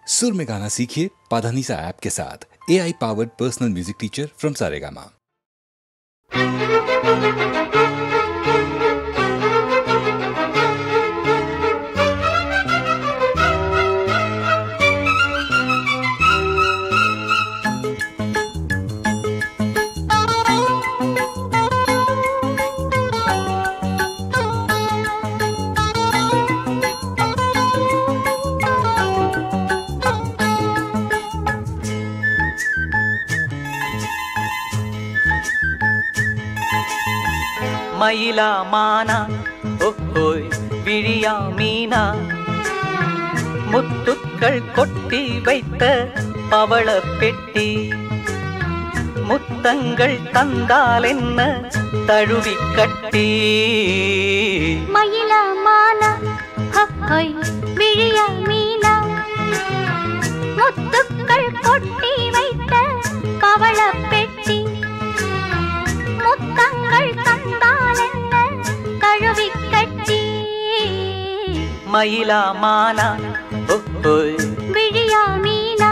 सुर में गाना सीखिए पाधानीसा ऐप के साथ। AI powered personal music teacher from Saregama. மயிலா மானா ஓய் விழியா மீனா முத்துக்கள் கொட்டி வைத்த பவள பெட்டி முத்தங்கள் தந்தால் என்ன தழுவி கட்டி மயிலா மானா ஓய் விழியா மீனா முத்துக்கள் கொட்டி வைத்த பவள பெட்டி முத்தங்கள் தந்தால் என்ன தழுவி கட்டி மயிலா மானா ஓய் விழியா மீனா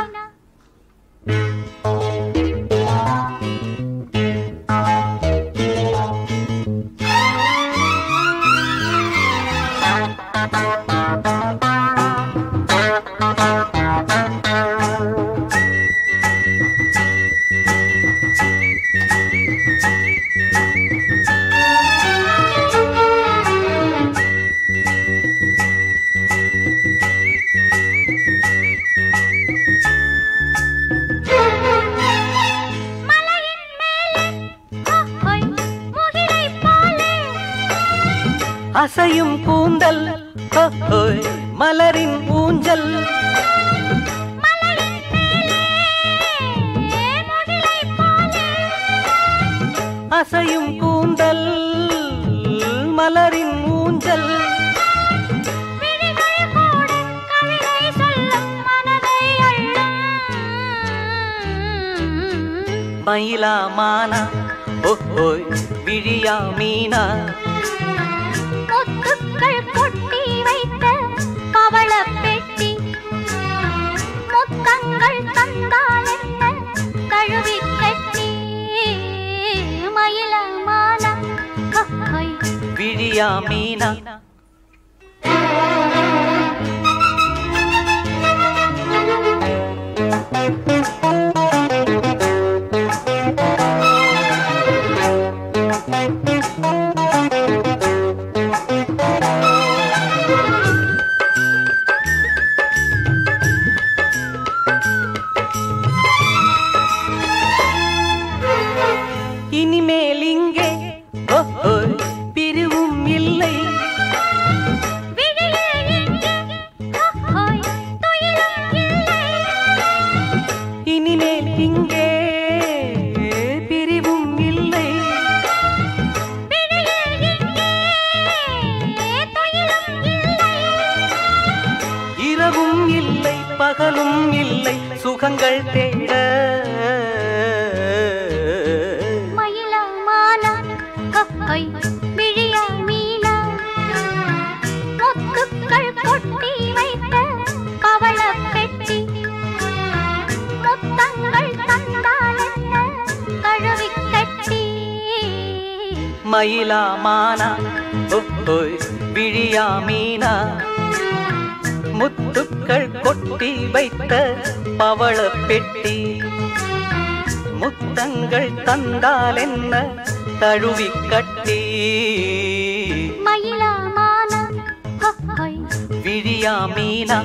அசையும் கூந்தல் மலரின் ஊஞ்சல் அசையும் கூந்தல் மலரின் ஊஞ்சல் மயிலா மானா ஓய் விழியா மீனா முத்துக்கள் கொட்டி வைத்த பவள பெட்டி முத்தங்கள் தந்தால் என்ன தழுவி கட்டி மயிலா மானா விழியா மீனா இனிமேல் இங்கே பிரிவும் இல்லை இனிமேல் இங்கே பிரிவும் இல்லை இரவும் இல்லை பகலும் இல்லை சுகங்கள் தேட விழியா மீனா முத்துக்கள் கொட்டி வைத்த பவள பெட்டி முத்தங்கள் தந்தால் என்ன தழுவி கட்டி மயிலா மானா ஓய் விழியா மீனா முத்துக்கள் கொட்டி வைத்த பவள பெட்டி முத்தங்கள் தந்தால் என்ன தழுவி கட்டி மயிலா மானா விழியா மீனா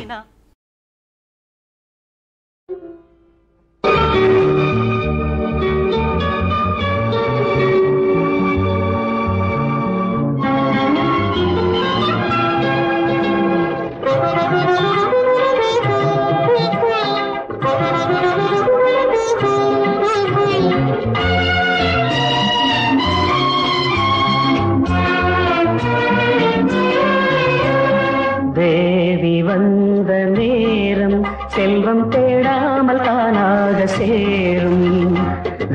தேவி வந்த நேரம் செல்வம் தேடாமல் தானாக சேரும்.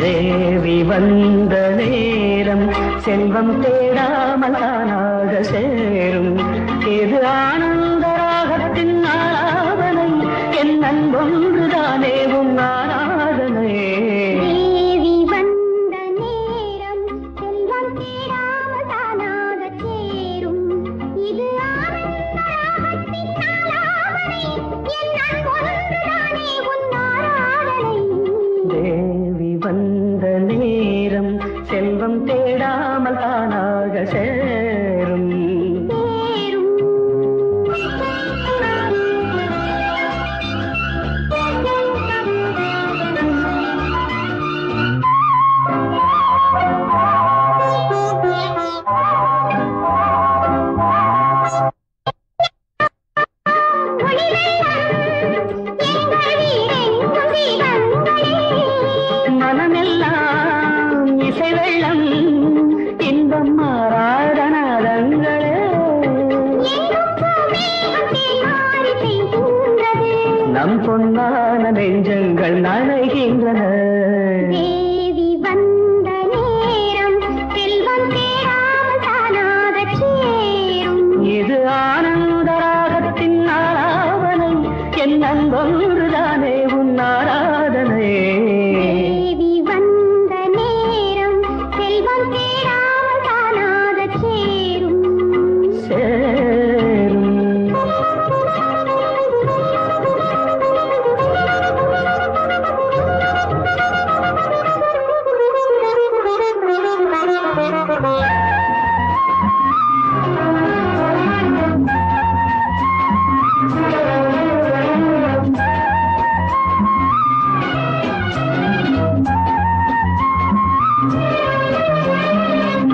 தேவி வந்த நேரம் செல்வம் தேடாமல் தானாக சேரும். இது ஆனந்த ராகத்தின் ஆலாபனை என் ஒன்றுதானே உன் ஆராதனை. தேவி வந்த நேரம் செல்வம் தேடாமல் தானாக சேரும். இது ஆனந்த ராகத்தின் ஆலாபனை. என் ஒன்றுதானே உன் ஆராதனை. தேவி வந்த நேரம் செல்வம் தேடாமல் தானாக சேரும். மனமெல்லாம் இசை வெள்ளம் இன்பம் மாறாதனாதங்களே. நம் பொன்னான நெஞ்சங்கள் நனைகின்றன. தேவி வந்த நேரம் செல்வம் தேடாமல் தானாக சேரும். இது ஆனந்த ராகத்தின் ஆலாபனை. என் அன்பொன்றுதானே உன் ஆராதனை. தேவி வந்த நேரம் செல்வம் தேடாமல் தானாக சேரும். சேரும்.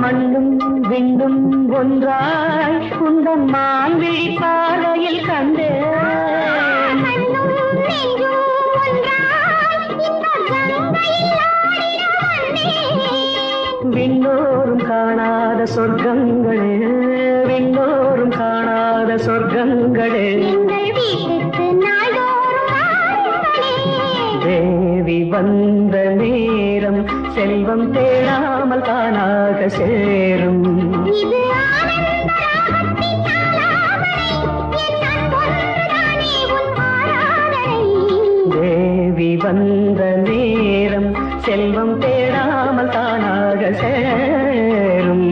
மண்ணும் விண்ணும் ஒன்றாய் உந்தன் மான்விழி பார்வையில் கண்டேன். கண்ணும் நெஞ்சும் ஒன்றாய் இன்பக் கங்கையில் ஆடிட வந்தேன். விண்ணோரும் காணாத சொர்க்கங்களே, விண்ணோரும் காணாத சொர்க்கங்களே. எங்கள் வீட்டுக்கு நாள்தோறும் வாருங்களே. தேவி வந்த நேரம் செல்வம் தேடாமல் தானாக சேரும். இது ஆனந்த ராகத்தின் ஆலாபனை. என் அன்பொன்றுதானே உன் ஆராதனை. தேவி வந்த நேரம் செல்வம் தேடாமல் தானாக சேரும்.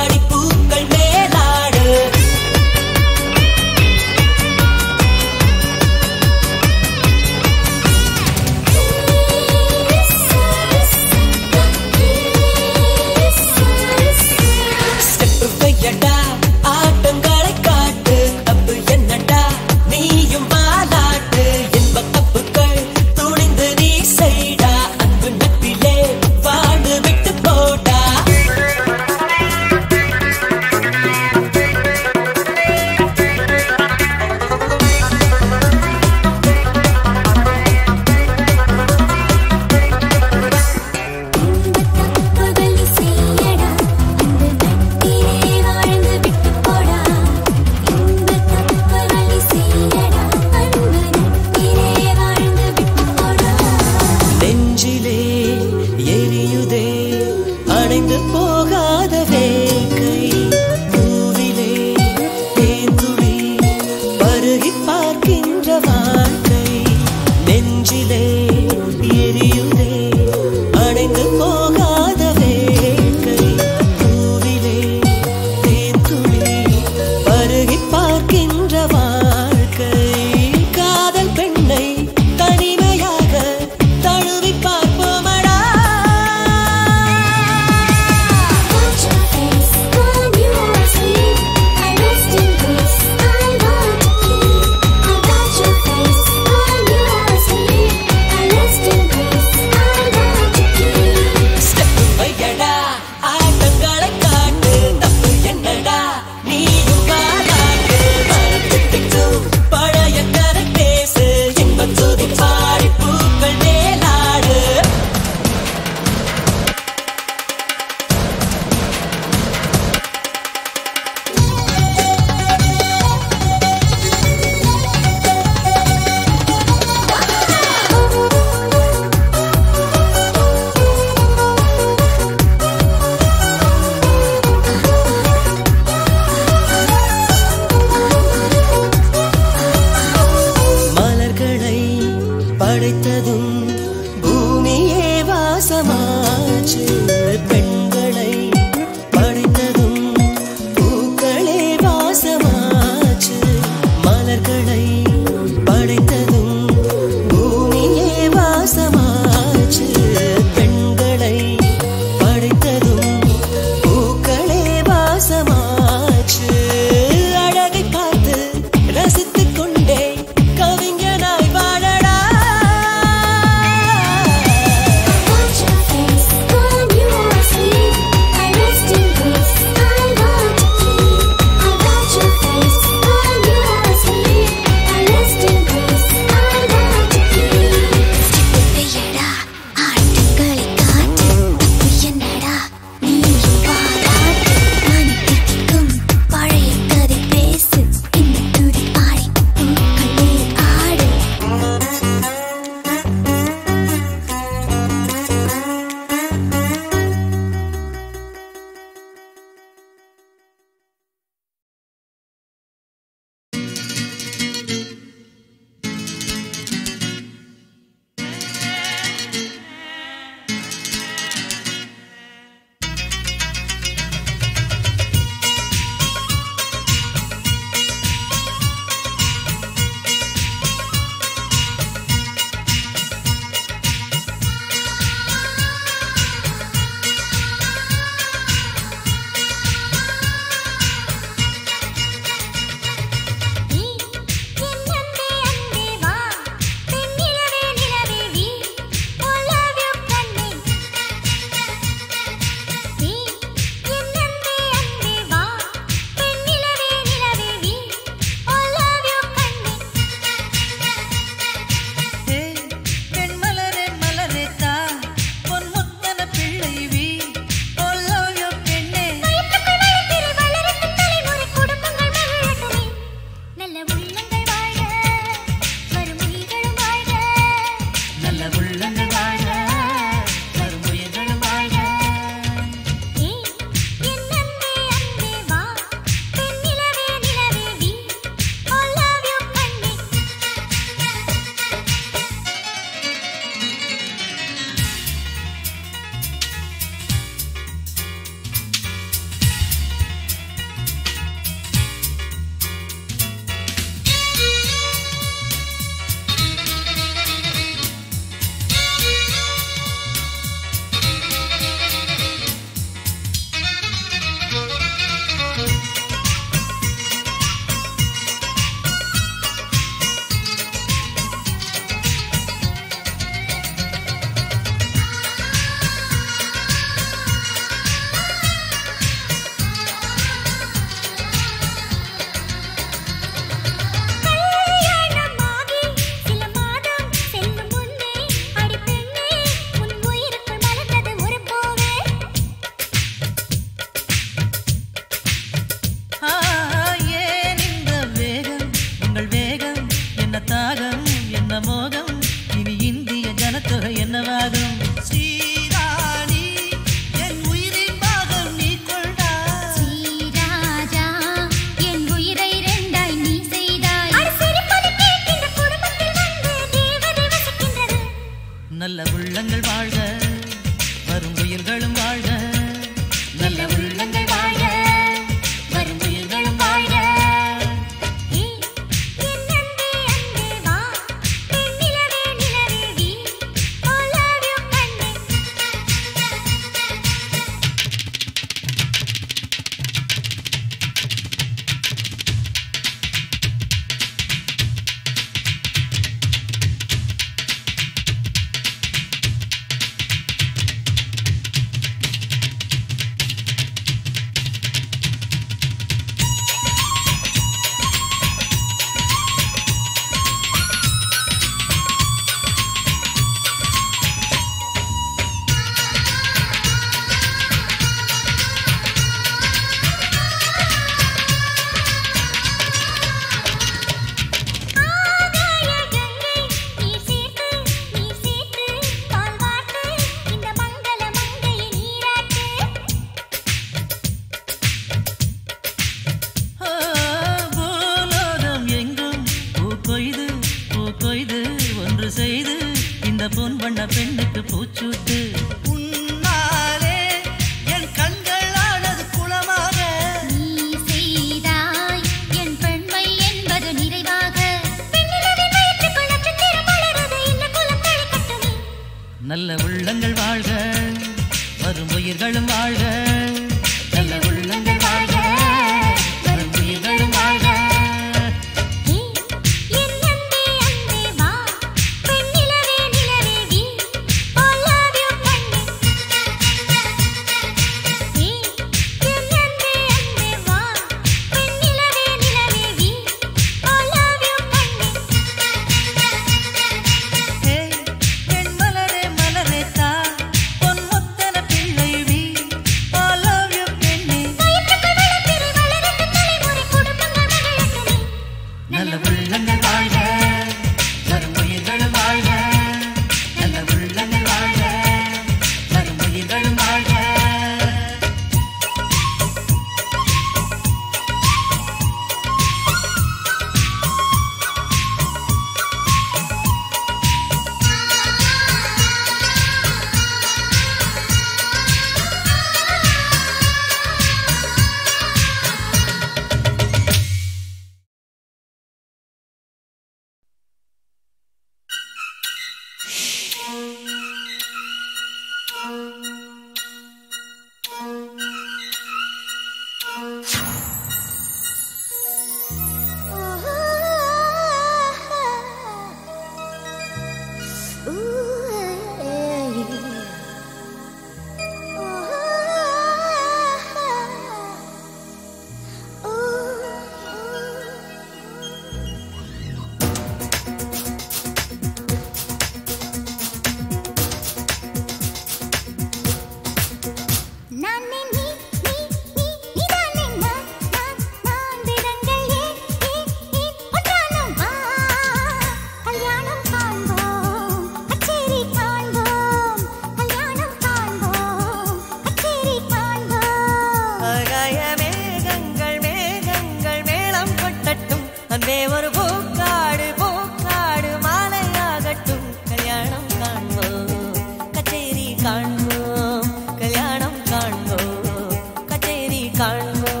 காண்போம்.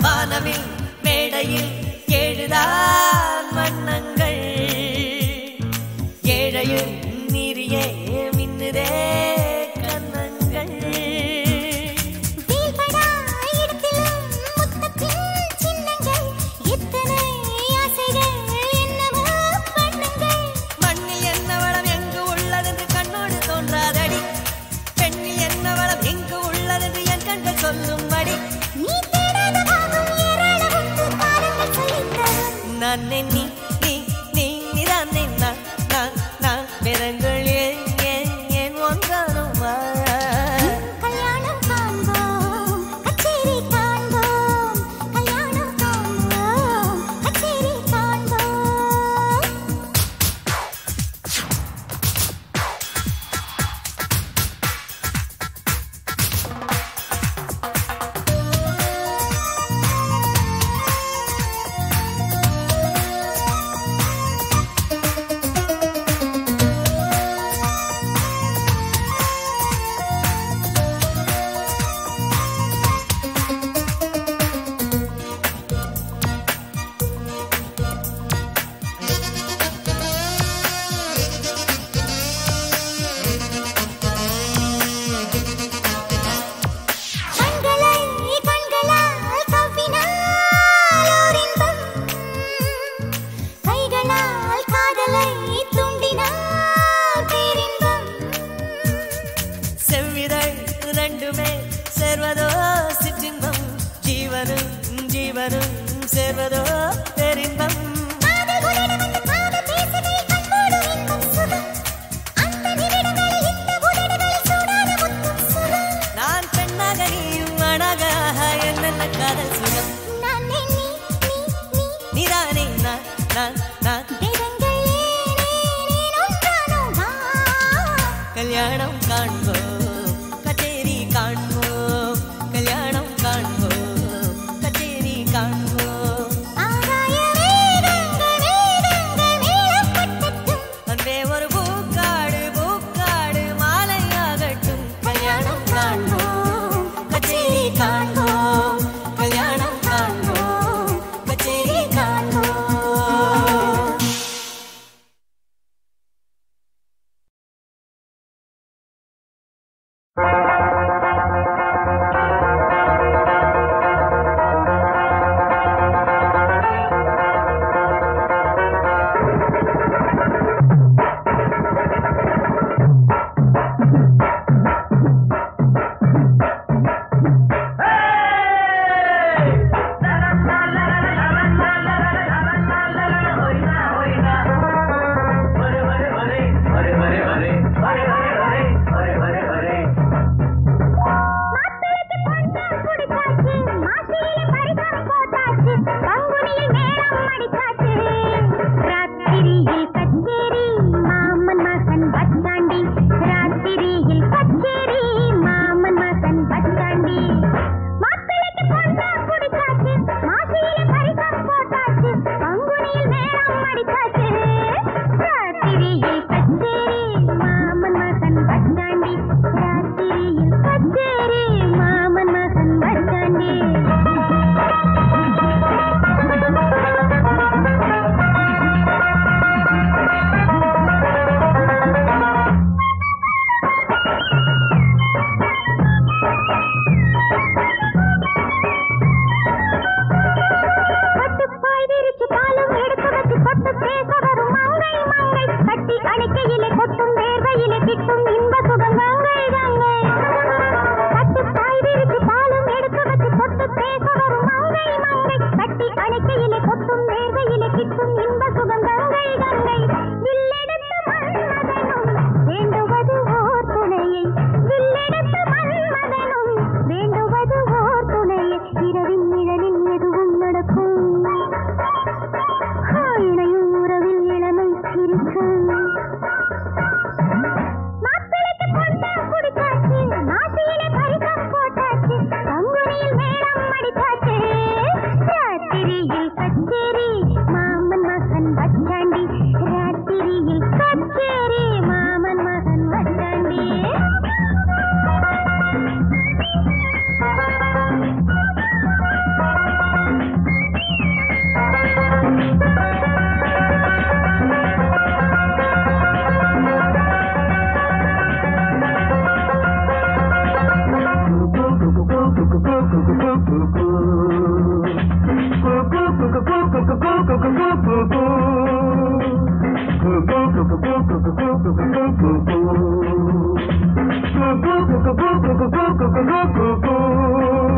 வானவில் மேடையில் ஏழுதான் வண்ணங்கள் ஏழையும் மீறியே மின்னுதே கண்ணங்கள். மண்ணில் என்ன வளம் எங்கு உள்ளதென்று கண்ணோடு தோன்றாதடி, பெண்ணில் என்ன வளம் எங்கு உள்ளதென்று என் கண்கள் சொல்லும்படி. நான் நீ நீ நீ நீதான் நான் நான் நான் பெறங்கள் ஏன் ஏன் ஏன் ஒன்றானுமா. கல்யாணம் காண்போம் கச்சேரி காண்போம், கல்யாணம் காண்போம் கச்சேரி காண்போம். சேர்வதோ சிற்றின்பம், ஜீவனும் ஜீவனும் சேர்வதோ பெரின்பம். நான் பெண்ணாக நீயும் அழகாக என்னென்ன காதல் சுகம். நீதானே நான் நான் நான். கல்யாணம் காண்போம் கச்சேரி காண்போம், கல்யாணம் காண்போம் கச்சேரி காண்போம். அன்பே ஒரு பூக்காடு பூக்காடு மாலையாகட்டும். கல்யாணம் காண்போம் கச்சேரி காண்போம், கல்யாணம் காண்போம் கச்சேரி காண்போம்.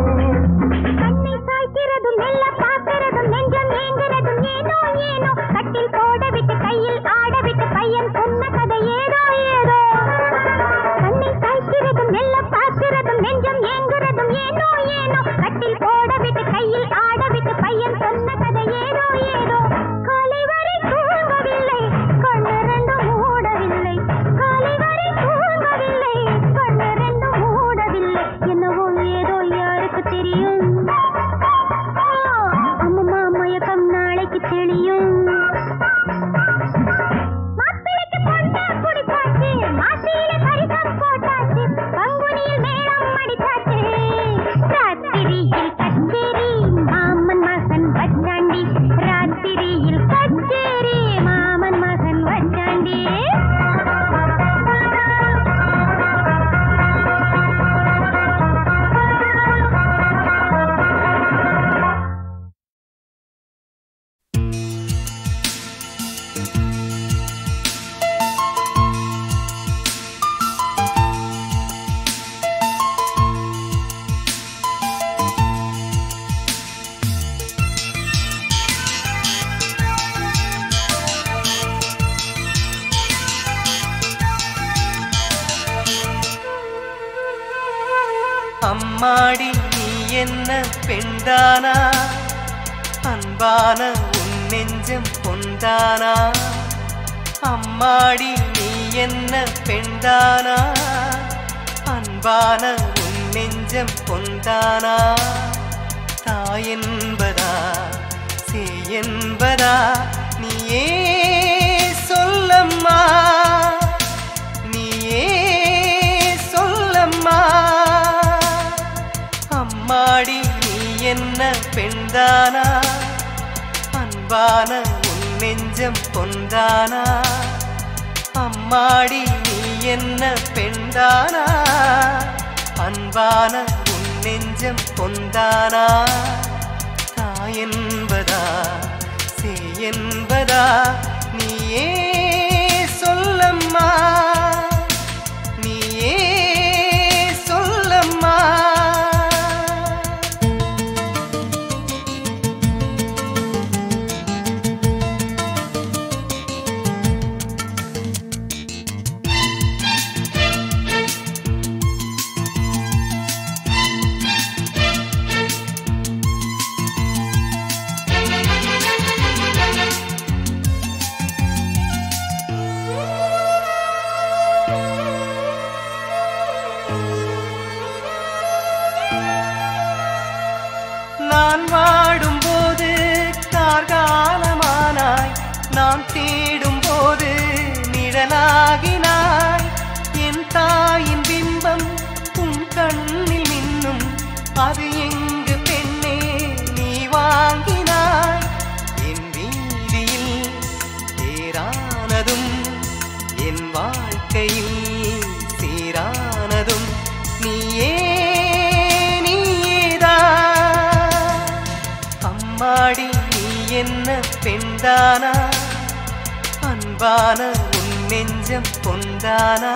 கண்ணை சாய்க்கிறதும் மெல்ல பார்க்கிறதும் நெஞ்சம் ஏங்குறதும் ஏனோ ஏனோ கட்டில் போட விட்டு கையில் ஆட விட்டு பையன் சொன்ன கதை ஏதோ ஏதோ கண்ணை சாய்க்கிறதும் மெல்ல பார்க்கிறதும் நெஞ்சம் ஏங்குறதும் ஏனோ ஏனோ கட்டில் போட விட்டு கையில் ஆட விட்டு பையன் சொன்ன கதை ஏதோ ஏதோ காலை வரை தூங்கவில்லை கண்ணிரண்டு மூடவில்லை காலை வரை தூங்கவில்லை கண்ணிரண்டு மூடவில்லை என்னவோ ஏதோ யாருக்கு தெரியும் அம்மம்மா மயக்கம் நாளைக்கு தெளியும் மாப்பிளைக்கு பொண்ணா குடிச்சாச்சு மாசியில பரிசம் போட்டாச்சு பங்குனியில் மேளம் அடிச்சாச்சு ராத்திரியில் கச்சேரி மாமன் மகன் வச்சாண்டி ராத்திரியில் கச்சேரி மாமன் மகன் வச்சாண்டி அம்மாடி நீ என்ன பெண்தானா அன்பான உன் நெஞ்சம் பொந்தானா அம்மாடி நீ என்ன பெண்தானா அன்பான உன் நெஞ்சம் பொந்தானா தாய் என்பதா சேய் என்பதா நீயே சொல்லம்மா நீயே சொல்லம்மா அம்மாடி நீ என்ன பெண்தானா அன்பான உன் நெஞ்சம் பொந்தானா அம்மாடி நீ என்ன பெண்தானா அன்பான உன் நெஞ்சம் பொந்தானா தாய் என்பதா சேய் என்பதா நீயே சொல்லம்மா நீயே சொல்லம்மா நான் வாடும்போது கார்காலமானாய் நான் தேடும்போது நிழலாகினாய் என் தாயின் பிம்பம் உன் கண்ணில் மின்னும் அது எங்கு பெண்ணே நீ வாங்கினாய் என் வீதியில் தேரானதும் என் வாழ்க்கையில் சீரானதும் நீயே அம்மாடி நீ என்ன பெண்தானா அன்பான உன் நெஞ்சம் பொந்தானா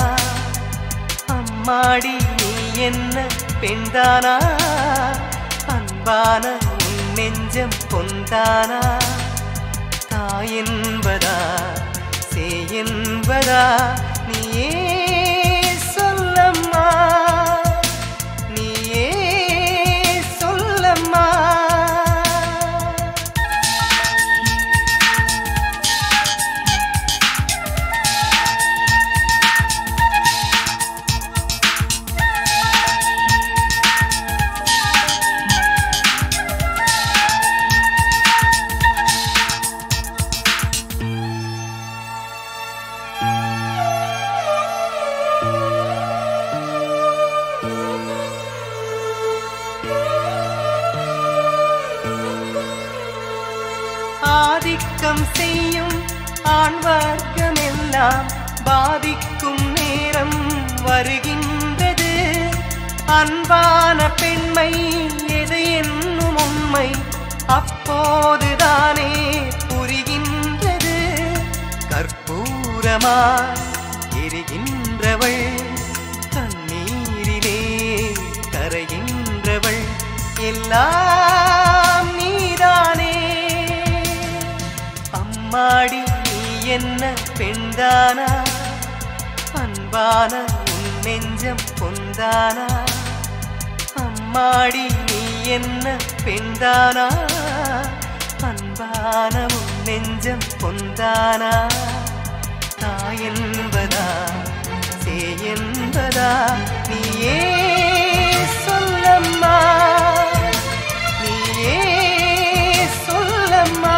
அம்மாடி நீ என்ன பெண்தானா அன்பான உன் நெஞ்சம் பொந்தானா தாய் என்பதா சேய் என்பதா நீயே சொல்லம்மா நீயே சொல்லம்மா ஆதிக்கம் செய்யும் ஆண் வர்க்கமெல்லாம் பாதிக்கும் நேரம் வருகின்றது அன்பான பெண்மை எதை அப்போதுதானே புரிகின்றது கற்பூரமாய் எரிகின்றவள் கண்ணீரிலே கரைகின்றவள் எல்லாம் நீதானே. அம்மாடி நீ என்ன பெண்தானா அன்பான உன் நெஞ்சம் பொந்தானா. அம்மாடி நீ என்ன பெண்தானா அன்பான உன் நெஞ்சம் பொந்தானா. தாய் என்பதா சே என்பதா நீயே சொல்லம்மா நீயே சொல்லம்மா.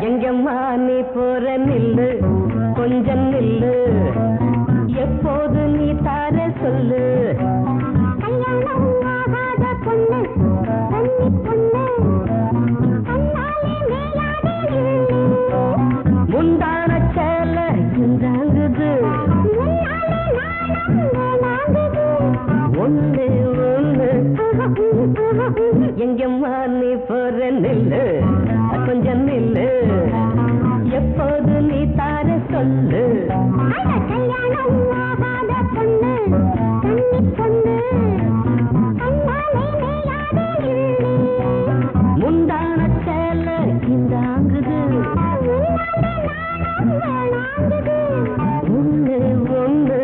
எங்கம்மா நீ போற நில்லு கொஞ்சம் நில்லு எப்போது நீ தார சொல்லு. கல்யாணம் ஆகாத பொண்ணு கன்னி பொண்ணு கண்ணாலே மேயாதே நில்லு. முந்தான சேல இந்தாங்குது முன்னாலே நாணம் வேணாங்குது. ஒண்ணு ஒண்ணு எங்கம்மா நீ போற நில்லு கொஞ்சம் நில்லு எப்போது நீ தார சொல்லு. அட கல்யாணம் ஆகாத பொண்ணு கன்னி பொண்ணு கண்ணாலே மேயாதே நில்லு. முந்தான சேல இந்தாங்குது முன்னாலே நாணம் வேணாங்குது. ஒண்ணு ஒண்ணு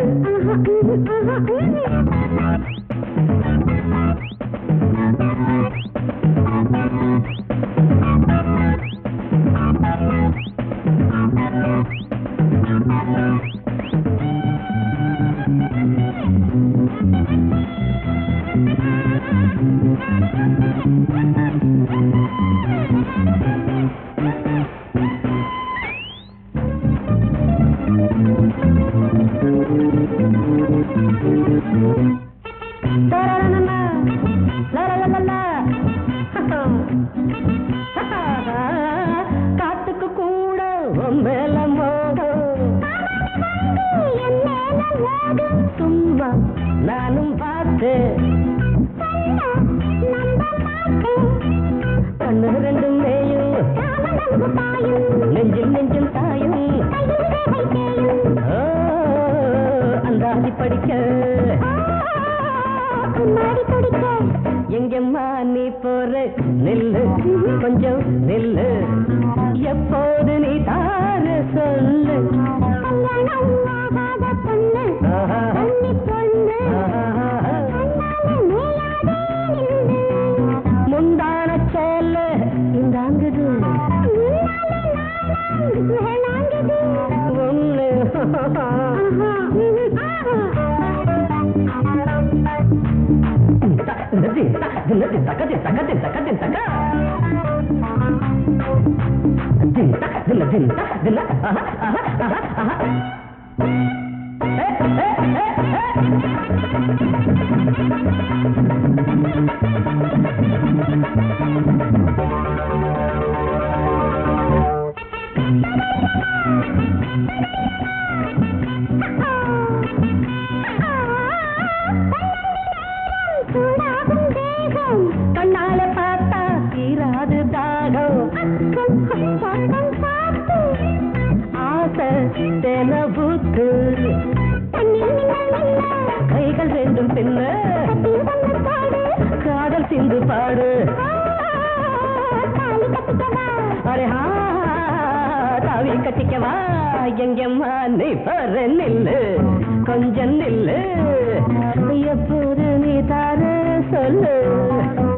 காத்துக்கு கூட மேல மோகம் சும்மா நானும் பார்த்தேன் கண்ணு ரெண்டும் மேயும் நெஞ்சில் நெஞ்சில் தாயும் அந்தாதி படிக்க எங்கம்மா நீ போற நில்லு கொஞ்சம் நில்லு எப்போது நீ தார சொல்லு. கல்யாணம் ஆகாத பொண்ணு கன்னி பொண்ணு கண்ணாலே மேயாதே நில்லு. முந்தான சேல இந்தாங்குது முன்னாலே நாணம் வேணாங்குது. ஒண்ணு கண்ணால பார்த்தா தீராது தாகம் ஆசை தெனபூத்து கைகள் ரெண்டும் பின்ன காதல் சிந்து பாடு. அரே ஹா தாவி கட்டிக்கவா எங்கம்மா நீ போற நில்லு கொஞ்சம் நில்லு எப்போது நீ தார சொல்லு.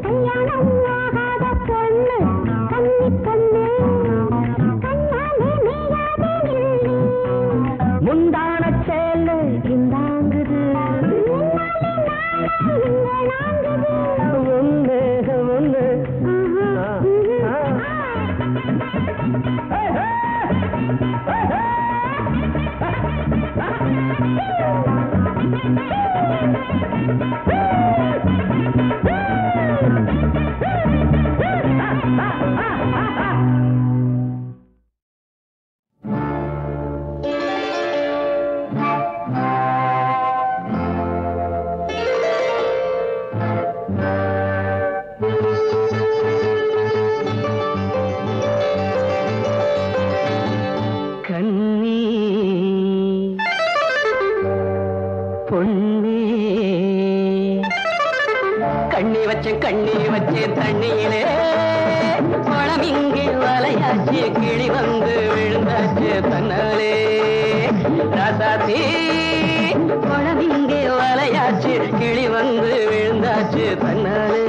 கல்யாணம் ஆகாத பொண்ணு கன்னி பொண்ணு கண்ணாலே மேயாதே நில்லு. முந்தான சேல இந்தாங்குது முன்னாலே நாணம் வேணாங்குது. ஒண்ணு கண்ணி பொன்னி கண்ணி வச்சேன் தண்ணியிலே பழம் இங்கே வலையாச்சு கிளி வந்து விழுந்தாச்சு தன்னாலே ராசாத்தி பழம் இங்கே வலையாச்சு கிளி வந்து விழுந்தாச்சு தன்னாலே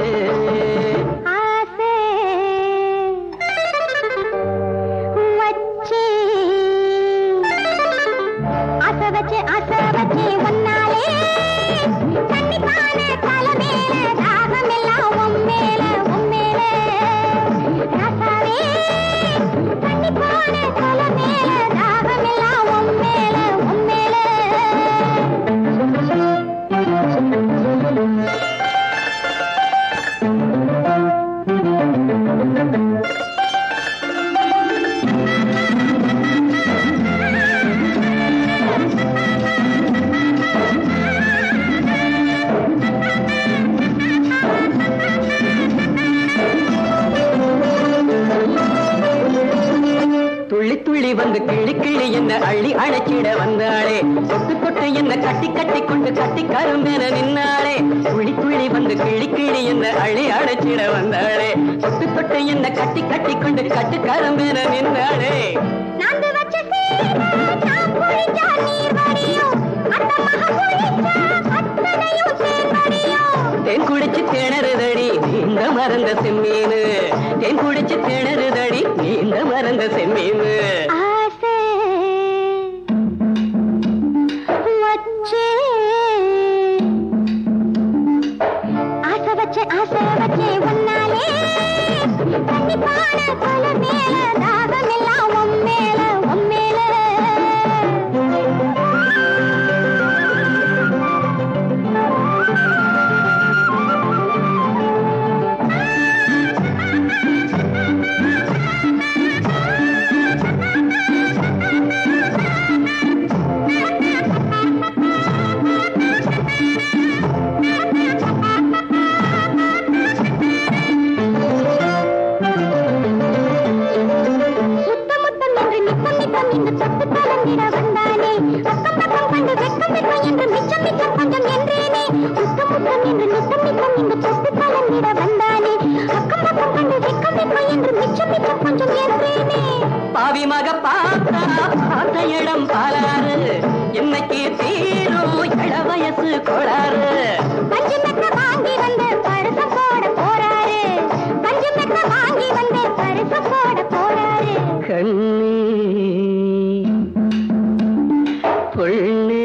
வந்து கிளி கிளி என்ன அள்ளி அழைச்சிட வந்தாளே தொட்டு தொட்டு என்ன கட்டி கட்டி கொண்டு கட்டி கரும்பென நின்னாளே துள்ளி துள்ளி வந்து கிளி கிளி என்ன அள்ளி அழைச்சிட வந்தாளே தொட்டு தொட்டு என்ன கட்டி கட்டி கொண்டு கட்டி கரும்பென நின்னாளே தேன் குடிச்சு திணறுதடி நீந்த மறந்த செம்மீனு தேன் குடிச்சு திணறுதடி நீந்த மறந்த செம்மீனு ஆசை வச்சே உன்னாலே தண்ணி பாட கொல மேல தாகம் எல்லாம் உம்மேல பாவி மக பார்த்த இடம் பாலாறு என்னைக்கு தீரும் இள வயசு கோளாறு பஞ்சு மெத்த வாங்கி வந்து பரிசு போட போறாரு பஞ்சு மெத்த வாங்கி வந்து பரிசு போட போறாரு கண்ணி பொண்ணு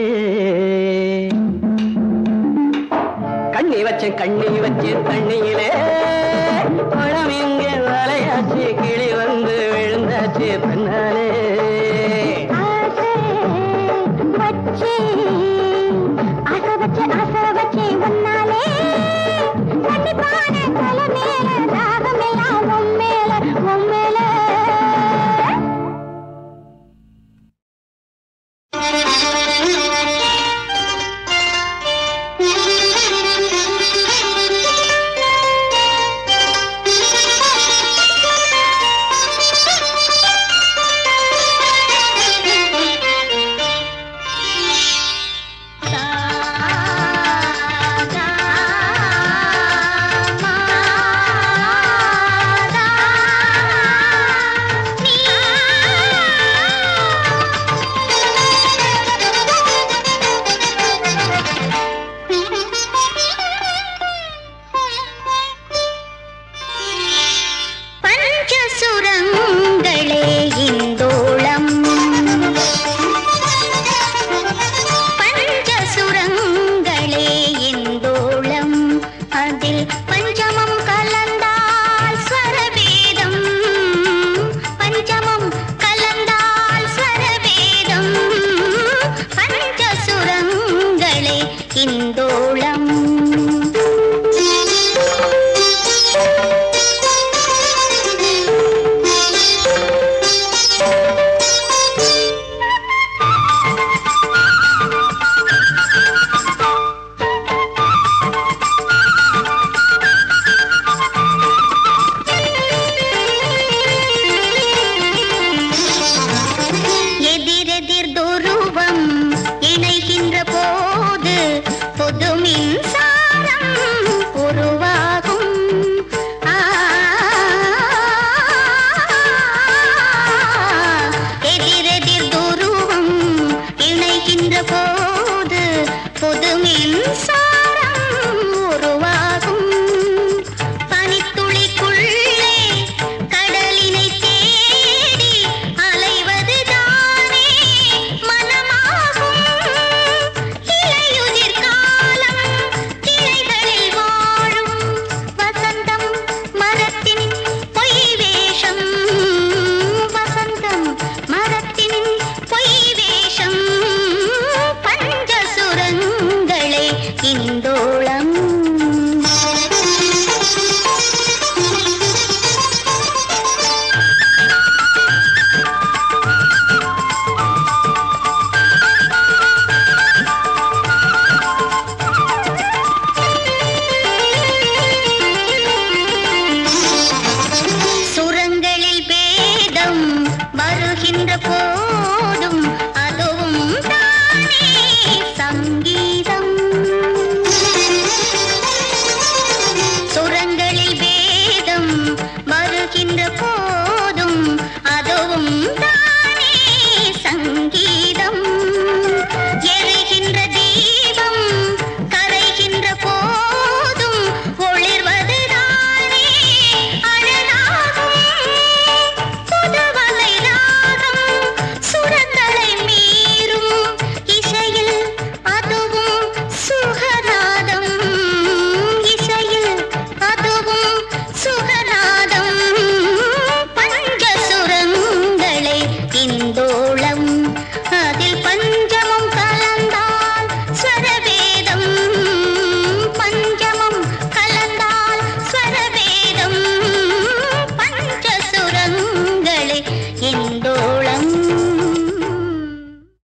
கண்ணி வச்சேன் தண்ணியிலே பழம் எங்க வலையாச்சு கிளி வந்து விழுந்தாச்சு தன்னாலே ஆசை வச்சே உன்னாலே